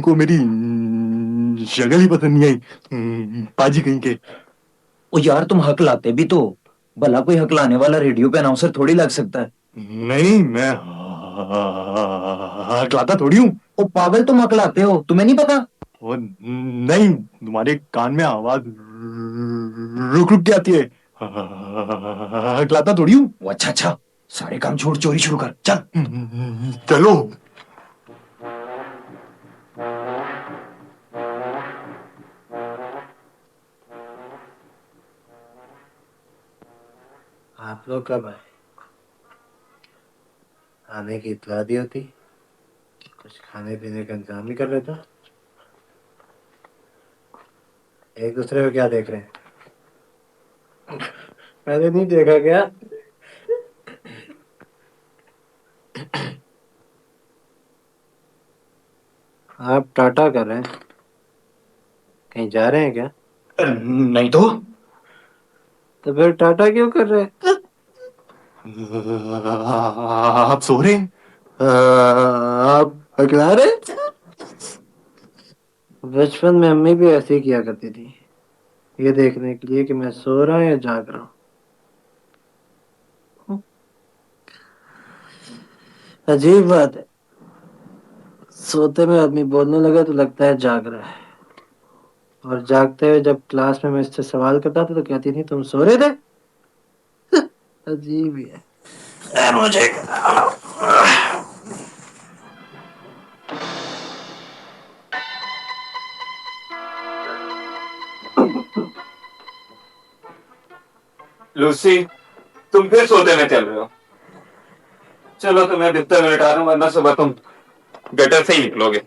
उनको मेरी शक्ल ही पसंद नहीं आई। पाजी कहीं के। ओ यार, तुम हक लाते भी तो। भला कोई हक लाने वाला रेडियो पे अनाउंसर थोड़ी लग सकता है। नहीं, मैं हकलाता थोड़ी हूँ। ओ पागल, तुम हक लाते हो, तुम्हें नहीं पता? वो नहीं, तुम्हारे कान में आवाज रुक रुक के आती है। हकलाता थोड़ी हूँ। ओ अच्छा अच्छा, सारे काम छोड़ चोरी शुरू कर, चल। चलो। आप लोग कब आए? आने की इतला दी होती, कुछ खाने पीने का इंतजाम भी कर लेता। एक दूसरे को क्या देख रहे हैं? मैंने नहीं देखा क्या? आप टाटा कर रहे हैं? कहीं जा रहे हैं क्या? नहीं तो। तो फिर टाटा क्यों कर रहे हैं? आप सो रहे हैं? आप हकला रहे हैं? बचपन में अम्मी भी ऐसे ही किया करती थी, ये देखने के लिए कि मैं सो रहा हूँ या जाग रहा हूँ। अजीब बात है, सोते में आदमी बोलने लगा तो लगता है जाग रहा है, और जागते हुए जब क्लास में मैं इससे सवाल करता था तो कहती थी तुम सो रहे थे। अजीब ही है। मुझे लूसी, तुम फिर सोते में चल रहे हो। चलो तुम्हें बिस्तर में लिटा दूं, वरना सुबह तुम गटर से ही निकलोगे।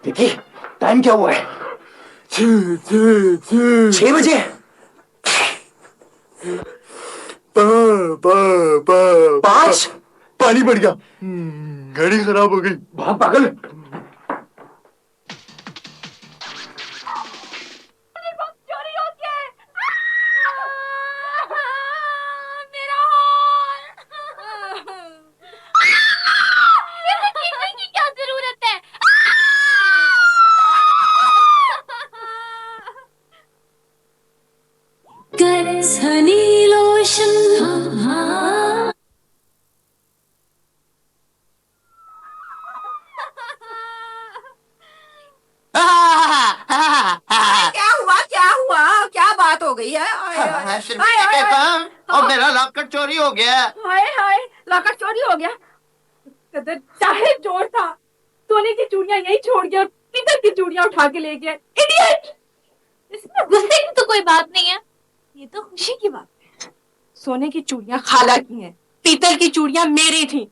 देखिए, टाइम क्या हुआ है? 6 बजे। पा, पा, पा, 5। पानी पड़ गया। घड़ी खराब हो गई। भाग पागल। चोरी हो गया है। मेरा हाल। इसे चीखने की क्या जरूरत है? Guts honey lotion. क्या हुआ, क्या हुआ, क्या बात हो गई है? और मेरा लॉकर चोरी हो गया। हाय हाय, लॉकर चोरी हो गया। कदर चाहे चोर था, सोने की चूड़ियां यही छोड़ गया और पीतल की चूड़ियां उठा के ले गया। इडियट! इसमें गुस्से की तो कोई बात नहीं है, ये तो खुशी की बात है। सोने की चूड़ियां खाला की हैं, पीतल की चूड़ियां मेरी थी।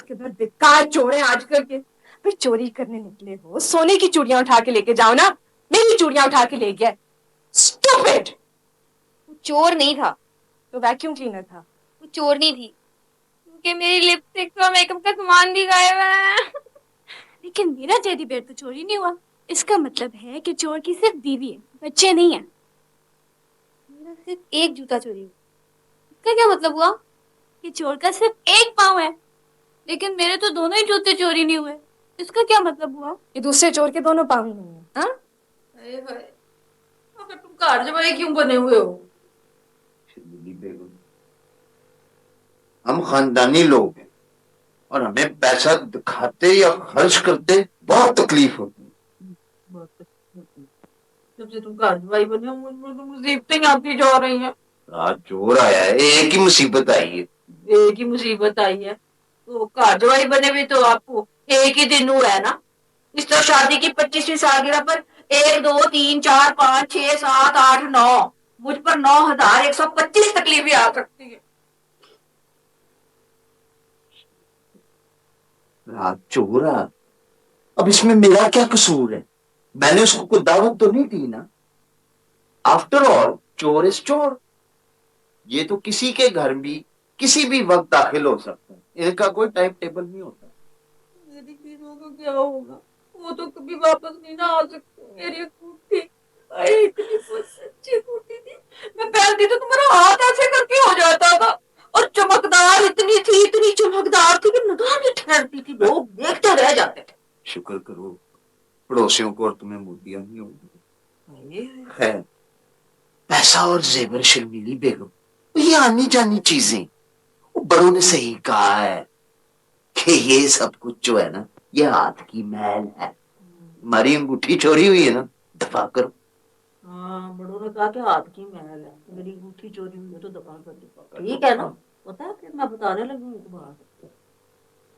कदर बेकार चोर है आजकल के। फिर चोरी करने निकले हो, सोने की चूड़ियां उठा के लेके जाओ ना। मेरी चूड़ियां उठा के ले गया। स्टूपिड! वो चोर नहीं था, तो वैक्यूम क्लीनर था। वो चोर नहीं थी, क्योंकि मेरी लिपस्टिक और मेकअप का सामान भी गायब है। लेकिन मेरा टेडी बेयर तो चोरी नहीं हुआ। इसका मतलब है कि चोर की सिर्फ बीवी है, बच्चे नहीं है। मेरा सिर्फ एक जूता चोरी हुआ। इसका क्या मतलब हुआ कि चोर का सिर्फ एक पाँव है, लेकिन मेरे तो दोनों ही जूते चोरी नहीं हुए। इसका क्या मतलब हुआ? ये दूसरे चोर के दोनों पाँव नहीं है। हाँ? अरे भाई, अगर तुम कारजवाई क्यों बने हुए हो? हम खानदानी लोग हैं और हमें पैसा दिखाते या खर्च करते बहुत तकलीफ होती है। जब से तुम कारजवाई बने हो, मुझ पर तो मुसीबतें आती जा रही हैं। आज चोर आया है, एक ही मुसीबत आई है। एक ही मुसीबत आई है तो कारजवाई बने भी तो आपको एक ही दिन हुआ है ना। इस तरह शादी की 25वीं सालगिरह पर 1 2 3 4 5 6 7 8 9 मुझ पर 9,125 तकलीफें आ सकती है। रात चोर आ, अब इसमें मेरा क्या कसूर है? मैंने उसको कोई दावत तो नहीं दी ना। आफ्टर ऑल चोर इज चोर, ये तो किसी के घर भी किसी भी वक्त दाखिल हो सकता है, इनका कोई टाइम टेबल नहीं होता। मेरी चीजों का क्या होगा? वो तो कभी वापस नहीं ना आ सकती। मेरी अंगूठी, अरे इतनी सच्ची अंगूठी थी, मैं पहनती तो तुम्हारा हाथ ऐसे करके हो जाता था। और चमकदार इतनी चमकदार थी कि नगाह नहीं ठहरती थी, लोग देखते रह जाते थे। शुक्र करो पड़ोसियों को और तुम्हें मोतियां नहीं होगी। है पैसा और जेवर शर्मीली बेगम, ये आनी जानी चीजें। वो बड़ों ने सही कहा है कि ये सब कुछ जो है ना, ये हाथ की मैल है। हमारी अंगूठी चोरी हुई है ना, दफा करो। हाँ, बड़ों ने कहा कि हाथ की महल है, मेरी अंगूठी चोरी हुई है तो दफा कर दो। ठीक है ना, पता है, फिर मैं बताने लगी हूँ एक बात।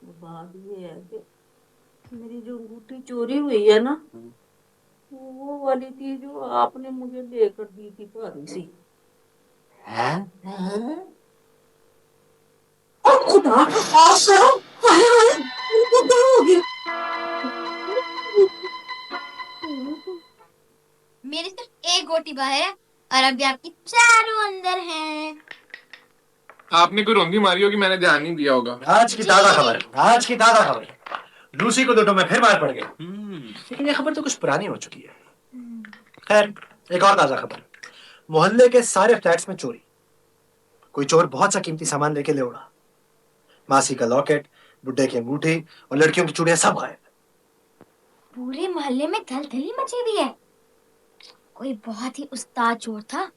वो बात ये है कि मेरी जो अंगूठी चोरी हुई है ना, वो वाली थी जो आपने मुझे लेकर दी थी, भारी सी। है और खुदा का खासा, हाय हाय, उनको क्या हो गया? मेरी सिर्फ एक गोटी बाहर है और अभी आपकी चारों अंदर हैं। आपने कोई रोंदी मारी होगी, मैंने ध्यान नहीं दिया होगा। आज की ताजा खबर, आज की ताजा खबर, लूसी को दोटों में फिर मार पड़ गई। लेकिन ये खबर तो कुछ पुरानी हो चुकी है। खैर, एक और ताजा खबर, मोहल्ले के सारे फ्लैट्स में चोरी। कोई चोर बहुत सा कीमती सामान लेके ले उड़ा। मासी का लॉकेट, बुड्ढे की अंगूठी और लड़कियों की चूड़ियां सब गायब। पूरे मोहल्ले में धलधली मची हुई है। कोई बहुत ही उस्ताद चोर था,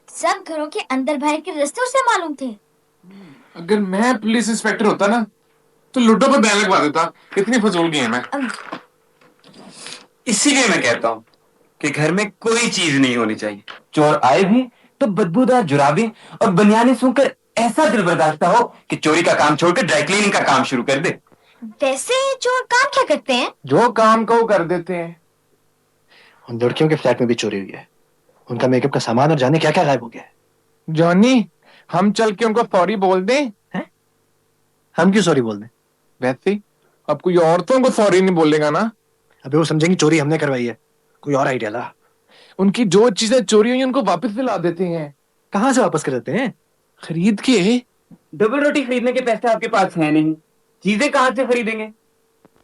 सब घरों के अंदर बाहर के रास्ते उसे मालूम थे। अगर मैं पुलिस इंस्पेक्टर होता ना, तो लुड्डो पर बैन लगवा देता। कितनी फजूल गेम है। इसीलिए मैं कहता हूँ कि घर में कोई चीज नहीं होनी चाहिए। चोर आए भी तो बदबूदार जुराबे और बनियाने सुनकर ऐसा दिल बर्दाश्त हो कि चोरी का काम छोड़कर ड्राई क्लीनिंग का काम शुरू कर दे। वैसे चोर काम क्या करते हैं? जो काम को कर देते हैं। उन लड़कियों के फ्लैट में भी चोरी हुई है। उनका मेकअप का सामान और जाने क्या क्या गायब हो गया है। जॉनी, हम चल के उनको सॉरी बोल दें? हम क्यों सॉरी बोल दें? वैसे ही अब कोई औरतों को सॉरी नहीं बोलेगा ना। अबे वो समझेंगी चोरी हमने करवाई है। कोई और आइडिया ला। उनकी जो चीजें चोरी हुई उनको वापस दिला देते हैं। कहाँ से वापस कर देते हैं? खरीद के। डबल रोटी खरीदने के पैसे आपके पास है नहीं, चीजें कहां से खरीदेंगे?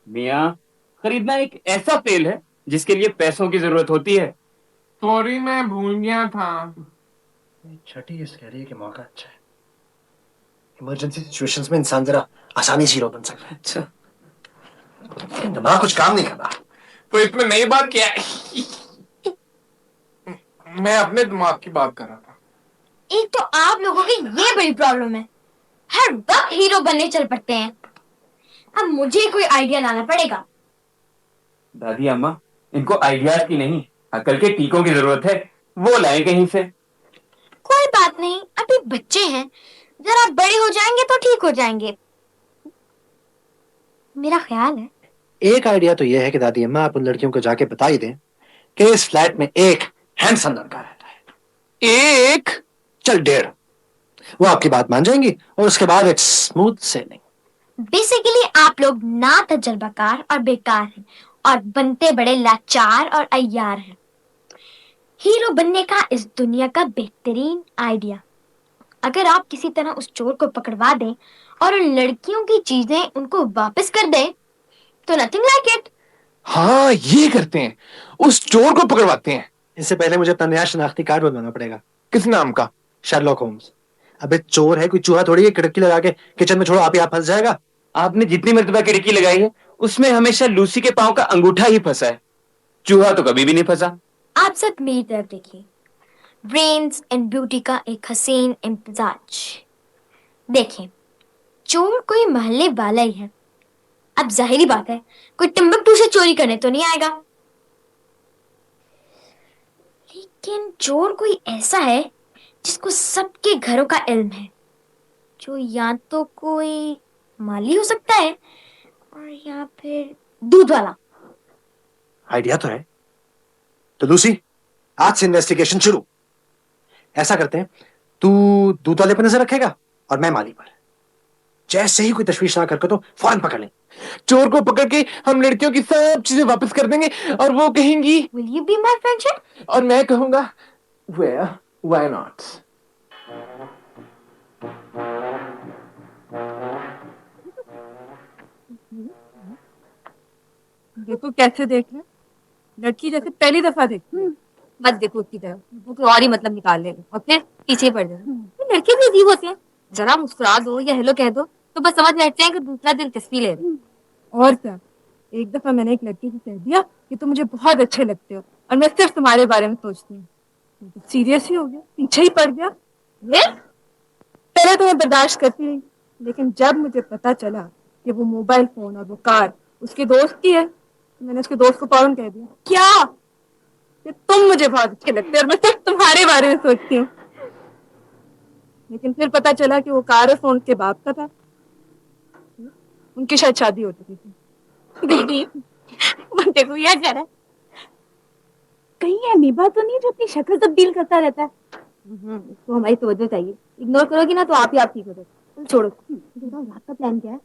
मियाँ, खरीदना एक ऐसा फेल है जिसके लिए पैसों की जरूरत होती है। सॉरी, मैं भूल गया था। छठी इस कह रही है कि मौका अच्छा है। इमरजेंसी सिचुएशंस में इंसान जरा आसानी से हीरो बन सकता है। अच्छा, दिमाग कुछ काम नहीं कर रहा। तो इसमें नई बात क्या है? मैं अपने दिमाग की बात कर रहा था। एक तो आप लोगों की ये बड़ी प्रॉब्लम है, हर वक्त हीरो बनने चल पड़ते हैं। अब मुझे कोई आइडिया लाना पड़ेगा। दादी अम्मा, इनको आइडियाज की नहीं, अकल के टीकों की जरूरत है। वो लाए कहीं से। कोई बात नहीं, अभी बच्चे हैं, जरा बड़े हो जाएंगे तो ठीक हो जाएंगे, मेरा ख्याल है। एक आइडिया तो यह है कि दादी अम्मा आप उन लड़कियों को जाके बता ही दें कि इस फ्लैट में एक हैंडसम लड़का रहता है। एक? चल 1.5। वो आपकी बात मान जाएंगी और उसके बाद इट्स स्मूथ सेलिंग। बेसिकली आप लोग ना तजर्बाकार और बेकार हैं और बनते बड़े लाचार और अय्यार हैं। हीरो बनने का इस दुनिया का बेहतरीन आइडिया, अगर आप किसी तरह उस चोर को पकड़वा दें और उन लड़कियों की चीजें उनको वापस कर दें तो नथिंग लाइक इट। हाँ, ये करते हैं, उस चोर को पकड़वाते हैं। इससे पहले मुझे अपना नया शनाख्ती कार्ड बनवाना पड़ेगा। किस नाम का? Sherlock Holmes. अबे चोर है, कोई चूहा थोड़ी है खिड़की लगा के किचन में छोड़ो आप ही आप फंस जाएगा। आपने जितनी मर्तबा खिड़की लगाई है उसमें हमेशा लूसी के पांव का अंगूठा ही फंसा है, चूहा तो कभी भी नहीं फंसा। आप सब मेरी तरफ देखिए, ब्रेन्स एंड ब्यूटी का एक हसीन इम्तिजाज। देखें, चोर कोई मोहल्ले वाला ही है। अब जाहिरी बात है, कोई टिम्बकटू से चोरी करने तो नहीं आएगा। लेकिन चोर कोई ऐसा है जिसको सबके घरों का इल्म है, जो या तो कोई माली हो सकता है और या फिर दूध वाला। आइडिया तो है। तो लूसी, आज से इन्वेस्टिगेशन शुरू। ऐसा करते हैं, तू दूध वाले पर नजर रखेगा और मैं माली पर। जैसे ही कोई तशवीश ना करके तो फौरन पकड़ लें। चोर को पकड़ के हम लड़कियों की सब चीजें वापस कर देंगे और वो कहेंगी Will you be my friendship? और मैं कहूंगा well, why not? देखो कैसे देख रहे हैं। लड़की जैसे पहली दफा देख। मत देखो उसकी तरफ, वो कोई और ही मतलब निकाल लेगा और फिर पीछे पड़ जाएगा। तो लड़के भी अजीब होते हैं, जरा मुस्कुरा दो या हेलो कह दो तो बस समझ बैठते हैं कि दूसरा दिलचस्पी ले रहे हैं। और क्या, एक दफा मैंने एक लड़की से कह दिया कि तुम मुझे बहुत अच्छे लगते हो और मैं सिर्फ तुम्हारे बारे में सोचती हूँ। सीरियस ही हो गया, पीछे ही पड़ गया। पहले तो मैं बर्दाश्त करती रही, लेकिन जब मुझे पता चला कि वो मोबाइल फोन और वो कार उसके दोस्त की है, तो मैंने उसके दोस्त को फौरन कह दिया क्या कि तुम मुझे बहुत अच्छे लगते हो और मैं सिर्फ तुम्हारे बारे में सोचती हूँ। लेकिन फिर पता चला कि वो कार और फोन के बाप का था। उनकी शायद शादी हो चुकी थी। दीदी मुझे को याद जा रहा है, कहीं अमीबा तो नहीं जो अपनी शक्ल तब्दील करता रहता है। तो हमारी तवज्जो चाहिए, इग्नोर करोगी ना तो आप ही आप ठीक हो जाओगे। तुम छोड़ो, बताओ रात का प्लान क्या है?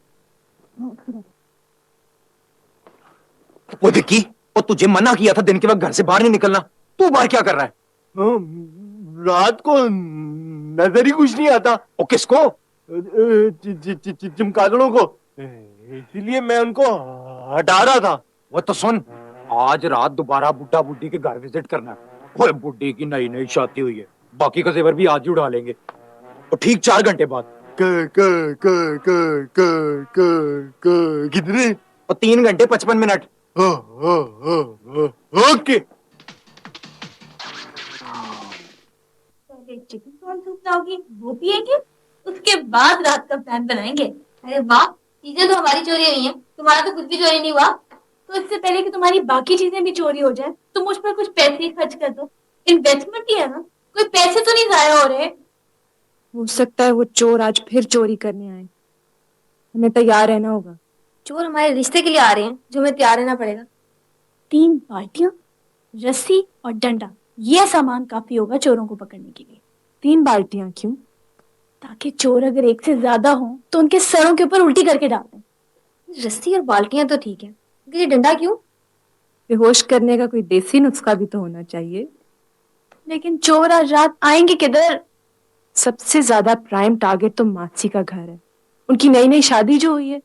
वो विक्की, वो तुझे मना किया था दिन के वक्त घर से बाहर नहीं निकलना, तू बाहर क्या कर रहा है? रात को नजर ही कुछ नहीं आता। ओ किसको? चमगादड़ों को, इसीलिए मैं उनको हटा रहा था। वो तो सुन, आज रात दोबारा बुड्ढा बुड्ढी के घर विजिट करना है। ओए बुड्ढी की नई नई शादी हुई है, बाकी का जेवर भी आज ही उड़ा लेंगे। और ठीक 4 घंटे बाद। कितने? और 3 घंटे 55 मिनट। ओके। पहले चिकन कॉर्न सूप लाओगी, वो पिएंगे, उसके बाद रात का प्लान बनाएंगे। अरे वाह, चीजें तो हमारी चोरी हुई हैं, तुम्हारा तो कुछ भी चोरी नहीं हुआ। तो इससे पहले कि तुम्हारी बाकी चीजें भी चोरी हो जाए, तुम मुझ पर कुछ पैसे खर्च कर दो। इन्वेस्टमेंट ही है ना, कोई पैसे तो नहीं जाया हो रहे। हो सकता है वो चोर आज फिर चोरी करने आए, हमें तैयार रहना होगा। चोर हमारे रिश्ते के लिए आ रहे हैं, जो हमें तैयार रहना पड़ेगा। 3 बाल्टियां, रस्सी और डंडा, यह सामान काफी होगा चोरों को पकड़ने के लिए। 3 बाल्टियां क्यों? ताकि चोर अगर एक से ज्यादा हो तो उनके सरों के ऊपर उल्टी करके डाल दें। रस्सी और बाल्टियां तो ठीक है, लेकिन ये डंडा क्यों? बेहोश करने का कोई देसी नुस्खा भी तो होना चाहिए। लेकिन चोर आज रात आएंगे किधर? सबसे ज्यादा प्राइम टारगेट तो मासी का घर है, उनकी नई नई शादी जो हुई है।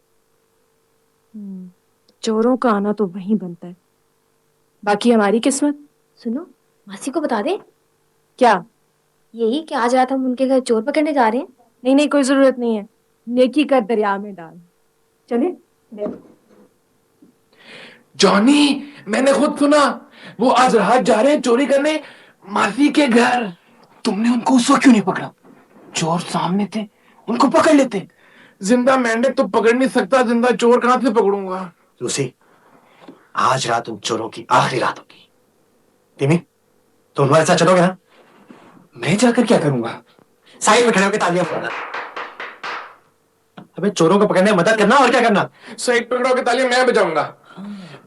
चोरों का आना तो वहीं बनता है, बाकी हमारी किस्मत। सुनो, मासी को बता दे क्या? यही कि आज रात हम उनके घर चोर पकड़ने जा रहे हैं। नहीं नहीं, कोई जरूरत नहीं है, नेकी कर दरिया में डाल। चले जॉनी, मैंने खुद सुना, वो आज रात जा रहे हैं चोरी करने मासी के घर। तुमने उनको उस वक्त क्यों नहीं पकड़ा? चोर सामने थे, उनको पकड़ लेते। जिंदा मेंढक तो पकड़ नहीं सकता, जिंदा चोर कहां से पकड़ूंगा? लूसी, आज रात उन चोरों की आखिरी रात होगी। तिमी, तुम हमारे साथ चलोगे ना? मैं जाकर क्या करूंगा? साइड में खड़े होकर तालियां बजाना। अबे चोरों को पकड़ने में मदद करना, और क्या करना? साइड पकड़ो के तालियां मैं बजाऊंगा।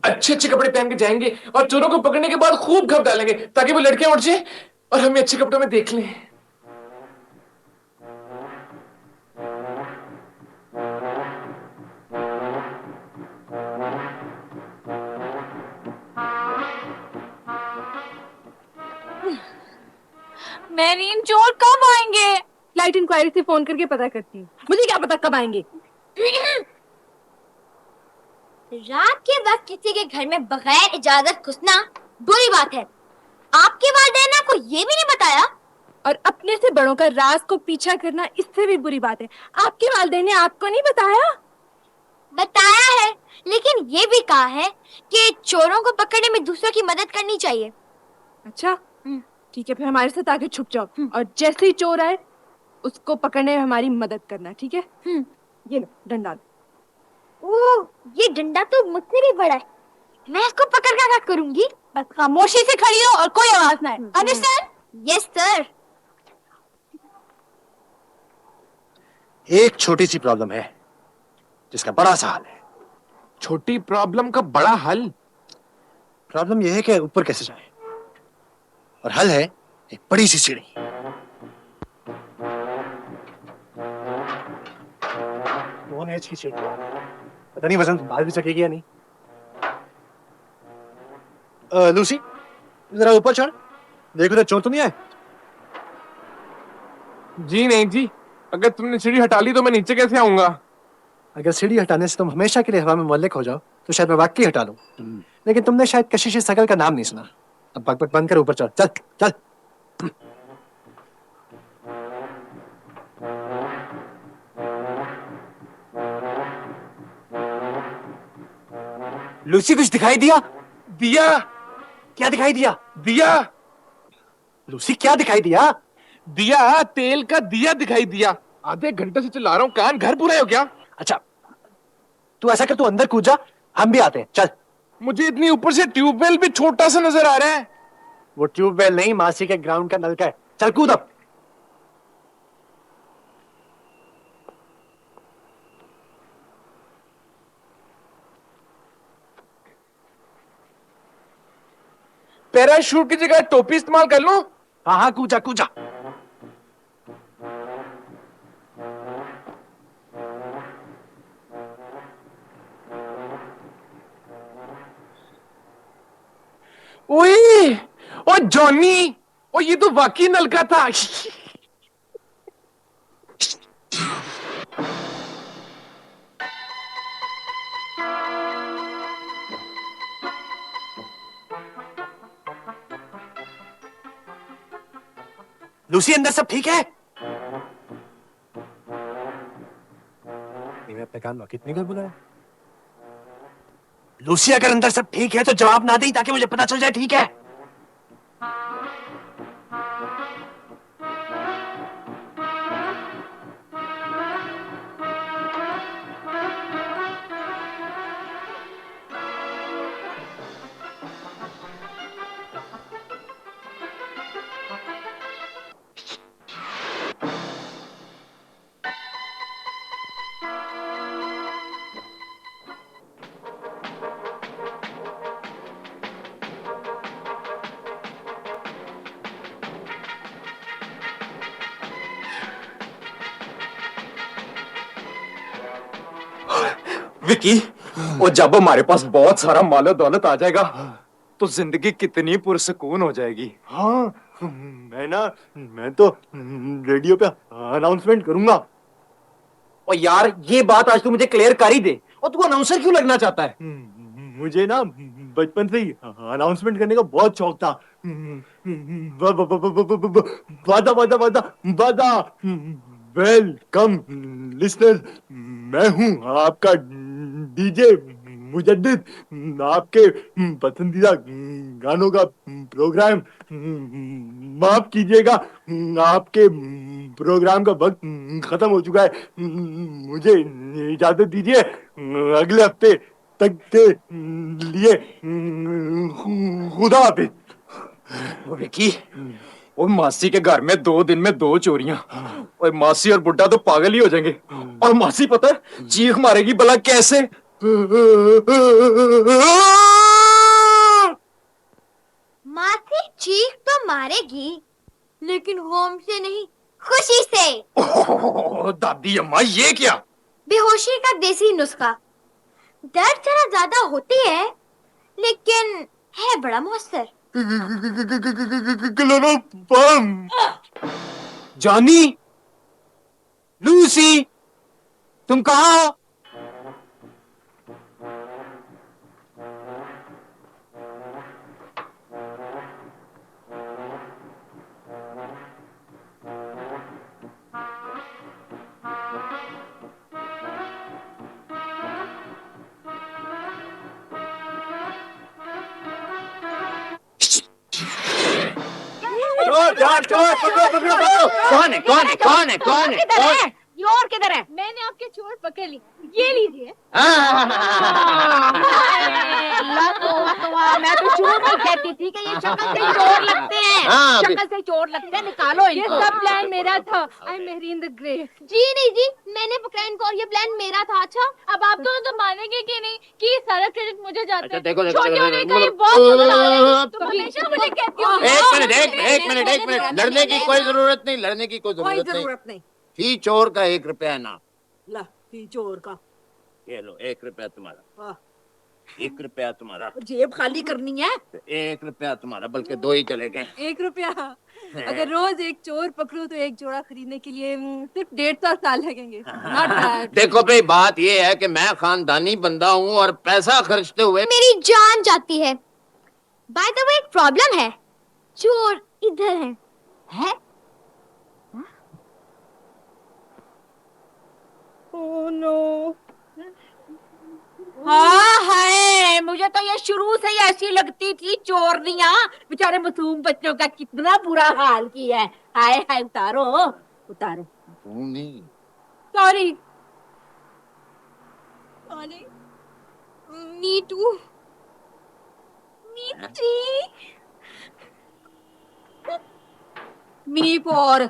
अच्छे अच्छे कपड़े पहन के जाएंगे और चोरों को पकड़ने के बाद खूब घप डालेंगे ताकि वो लड़कियां उठ जाए और हमें अच्छे कपड़ों में देख लें। मेरीन, चोर कब आएंगे? फ्लाइट इंक्वायरी से फोन करके पता करती हूँ, मुझे क्या पता कब आएंगे। रात के वक्त किसी के घर में बगैर इजाजत घुसना बुरी बात है। आपके वालिदैन ने आपको ये भी नहीं बताया? और अपने से बड़ों का राज को पीछा करना इससे भी बुरी बात है। आपके वालिदैन ने आपको नहीं बताया? बताया है, लेकिन ये भी कहा है कि चोरों को पकड़ने में दूसरों की मदद करनी चाहिए। अच्छा ठीक है, फिर हमारे साथ आगे छुप जाओ और जैसे ही चोर आए उसको पकड़ने में हमारी मदद करना, ठीक है? ये लो डंडा। ओह, ये डंडा तो मुझसे भी बड़ा है, मैं इसको पकड़ कर क्या करूंगी? बस खामोशी से खड़ी हो और कोई आवाज ना आए। अंडरस्टैंड? Yes sir. एक छोटी सी प्रॉब्लम है जिसका बड़ा सा हल है। छोटी प्रॉब्लम का बड़ा हल? प्रॉब्लम यह है कि ऊपर कैसे जाए, और हल है एक बड़ी सी सीढ़ी। कौन है इसकी सीढ़ी? पता नहीं वसंत बाहर भी सकेगी या नहीं। लूसी, जरा ऊपर चढ़, देखो तो चोर तो नहीं आए। जी नहीं जी, अगर तुमने सीढ़ी हटा ली तो मैं नीचे कैसे आऊंगा? अगर सीढ़ी हटाने से तुम हमेशा के लिए हवा में मुअल्लिक हो जाओ तो शायद मैं वाकई हटा लूं। लेकिन तुमने शायद कशिश सकल का नाम नहीं सुना। अब बकबक बंद कर, ऊपर चल चल चल। लूसी कुछ दिखाई दिया? दिया क्या दिखाई दिया? दिया लूसी क्या दिखाई दिया? दिया, तेल का दिया दिखाई दिया। आधे घंटे से चिल्ला रहा हूँ, कान घर पूरा हो गया। अच्छा तू ऐसा कर, तू अंदर कूद जा, हम भी आते हैं, चल। मुझे इतनी ऊपर से ट्यूबवेल भी छोटा सा नजर आ रहा है। वो ट्यूबवेल नहीं, मासी के ग्राउंड का नलका है। चल कूद अब। पैराशूट की जगह टोपी इस्तेमाल कर लूं? हाँ हाँ, कूदा कूदा। ओए, ओ जॉनी, ओ ये तो वाकई नलका था। लूसी अंदर सब ठीक है? मैं अपने कान में कितनी बार बुलाया? लूसी अगर अंदर सब ठीक है तो जवाब ना दे, ताकि मुझे पता चल जाए। ठीक है? विकी, और जब हमारे पास बहुत सारा मालो दौलत आ जाएगा तो जिंदगी कितनी पुरसकून हो जाएगी। हाँ, मैं तो रेडियो पे अनाउंसमेंट करूंगा। और यार ये बात आज तू मुझे क्लियर कर ही दे, और तू अनाउंसर क्यों लगना चाहता है? मुझे ना बचपन से ही अनाउंसमेंट करने का बहुत शौक था। वादा वादा वादा वादा। वेलकम लिसनर्स, मैं हूं आपका डीजे मुजद्दिद। आपके पसंदीदा गानों का प्रोग्राम। माफ कीजिएगा, आपके प्रोग्राम का वक्त खत्म हो चुका है। मुझे इजाजत दीजिए, अगले हफ्ते तक के लिए खुदा हाफिज। विकी, और मासी के घर में 2 दिन में 2 चोरियां, और मासी और बुड्ढा तो पागल ही हो जाएंगे। और मासी पता है चीख मारेगी भला कैसे? मासी चीख तो मारेगी, लेकिन होम से नहीं, खुशी से। ओह, दादी अम्मा ये क्या? बेहोशी का देसी नुस्खा। दर्द जरा ज्यादा होती है, लेकिन है बड़ा मौसर। जॉनी, लूसी, तुम कहाँ हो? कौन है कौन है कौन है कौन है कौन है? चोर किधर है? मैंने आपके चोर पकड़ ली, ये लीजिए। मैं तो चोर नहीं कहती थी कि ये शक्ल से चोर लगते हैं। शक्ल से चोर लगते हैं, निकालो ये इनको। सब प्लान मेरा था। आई मेरी इन द ग्रेव। जी नहीं जी, मैंने पकड़ा इनको और ये प्लान मेरा था। अच्छा, अब आप दोनों तो मानेंगे कि नहीं कि ये सारा क्रेडिट मुझे जाता है। देखो छोटे होने का ये बहुत बड़ा है। तुम हमेशा मुझे कहती हो। एक मिनट, लड़ने की कोई जरूरत नहीं, लड़ने की कोई कोई जरूरत नहीं। जरूरत नहीं। फी चोर का 1 रुपया ना। ला, फी चोर का ये लो, 1 रुपया तुम्हारा, वाह। 1 रुपया तुम्हारा, जेब खाली करनी है। 1 रुपया तुम्हारा, बल्कि 2 ही चले गए। 1 रुपया अगर रोज एक चोर पकड़ूं तो एक जोड़ा खरीदने के लिए सिर्फ 150 साल लगेंगे। Not bad. देखो भाई, बात ये है कि मैं खानदानी बंदा हूँ और पैसा खर्चते हुए मेरी जान जाती है। बाय द वे एक प्रॉब्लम है, चोर इधर है? Oh no. हाँ है, मुझे तो ये शुरू से ही ऐसी लगती थी। चोरनियां बेचारे मासूम बच्चों का कितना बुरा हाल किया है। हाय हाय, उतारो उतारो। Sorry. Sorry. Me too. Me three. Me for